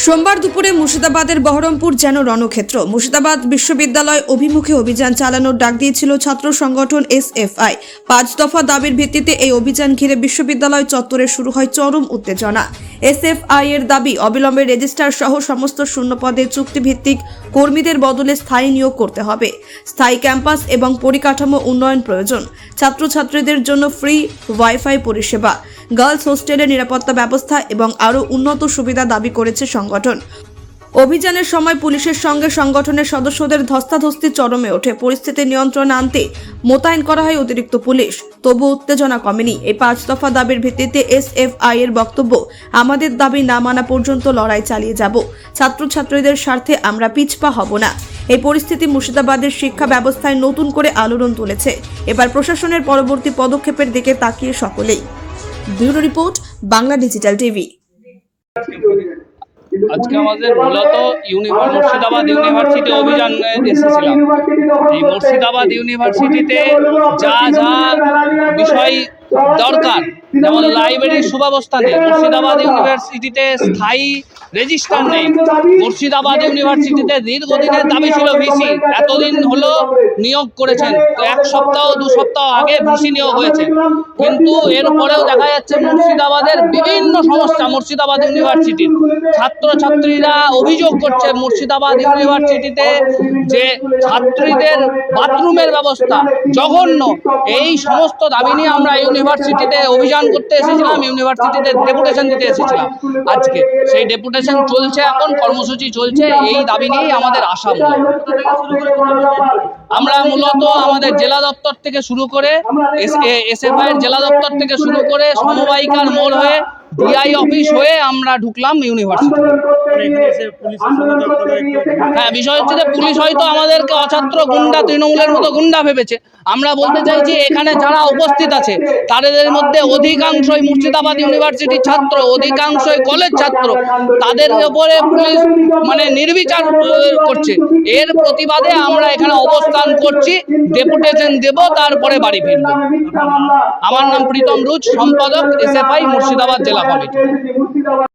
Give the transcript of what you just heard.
সোমবার দুপুরে মুর্শিদাবাদের বহরমপুর যেন রণক্ষেত্র। মুর্শিদাবাদ বিশ্ববিদ্যালয় অভিমুখে অভিযান চালানোর ডাক দিয়েছিল ছাত্র সংগঠন এসএফআই। 5 দফা দাবির ভিত্তিতে এই অভিযান ঘিরে বিশ্ববিদ্যালয় চত্বরে শুরু হয় চরম উত্তেজনা। এসএফআই এর দাবি, অবিলম্বে রেজিস্ট্রার সহ সমস্ত শূন্যপদে চুক্তিভিত্তিক কর্মীদের বদলে স্থায়ী নিয়োগ করতে হবে। স্থায়ী ক্যাম্পাস এবং পরিকাঠামো উন্নয়ন প্রয়োজন। ছাত্রছাত্রীদের জন্য ফ্রি ওয়াইফাই পরিষেবা, গার্লস হোস্টেলের নিরাপত্তা ব্যবস্থা এবং আরও উন্নত সুবিধা দাবি করেছে সংগঠন। অভিযানের সময় পুলিশের সঙ্গে সংগঠনের সদস্যদের ধস্তাধস্তি চরমে ওঠে। পরিস্থিতি নিয়ন্ত্রণে আনতে মোতায়েন করা হয় অতিরিক্ত পুলিশ। তবু উত্তেজনা কমেনি। এই 5 দফা দাবির ভিত্তিতে এসএফআই এর বক্তব্য, আমাদের দাবি না মানা পর্যন্ত লড়াই চালিয়ে যাব। ছাত্রছাত্রীদের স্বার্থে আমরা পিছপা হব না। এই পরিস্থিতি মুর্শিদাবাদের শিক্ষা ব্যবস্থায় নতুন করে আলোড়ন তুলেছে। এবার প্রশাসনের পরবর্তী পদক্ষেপের দিকে তাকিয়ে সকলেই। Bureau report, Bangla digital TV. আজকে আমাদের মূলত মুর্শিদাবাদ ইউনিভার্সিটি অভিযানে এসেছিলাম। এই মুর্শিদাবাদ ইউনিভার্সিটিতে যা যা বিষয় দরকার, যেমন লাইব্রেরির সুব্যবস্থা নেই, মুর্শিদাবাদ ইউনিভার্সিটিতে স্থায়ী রেজিস্ট্রার নেই, মুর্শিদাবাদ ইউনিভার্সিটিতে দীর্ঘদিনের দাবি ছিল ভিসি, এতদিন হলো নিয়োগ করেছেন, 1 সপ্তাহ 2 সপ্তাহ আগে ভিসি নিয়োগ হয়েছে, কিন্তু এরপরেও দেখা যাচ্ছে মুর্শিদাবাদের বিভিন্ন সমস্যা। মুর্শিদাবাদ ইউনিভার্সিটির ছাত্রছাত্রীরা অভিযোগ করছে মুর্শিদাবাদ ইউনিভার্সিটিতে যে ছাত্রীদের বাথরুমের ব্যবস্থা জঘন্য। এই সমস্ত দাবি নিয়ে আমরা ইউনিভার্সিটিতে অভিযান করতে এসেছিলাম, ইউনিভার্সিটিতে ডেপুটেশন দিতে এসেছিলাম। আজকে সেই ডেপুটেশন চলছে, এখন কর্মসূচি চলছে। এই দাবি নিয়েই আমাদের আশা। আমরা মূলত আমাদের জেলা দপ্তর থেকে শুরু করে এসএফআই এর জেলা দপ্তর থেকে শুরু করে সমবায়িকার মোড় হয়ে ডিআই অফিস হয়ে আমরা ঢুকলাম ইউনিভার্সিটি। হ্যাঁ, বিষয় হচ্ছে যে পুলিশ হয়তো আমাদেরকে অছাত্র গুন্ডা, তৃণমূলের মতো গুন্ডা ভেবেছে। আমরা বলতে চাইছি, এখানে যারা উপস্থিত আছে তাদের মধ্যে অধিকাংশই মুর্শিদাবাদ ইউনিভার্সিটির ছাত্র, অধিকাংশই কলেজ ছাত্র। তাদের উপরে পুলিশ নির্বিচার করছে। এর প্রতিবাদে আমরা এখানে অবস্থান করছি, ডেপুটেশন দেব, তারপরে বাড়ি ফিরব। আমার নাম প্রীতম রুজ, সম্পাদক এসএফআই মুর্শিদাবাদ জেলা কমিটি।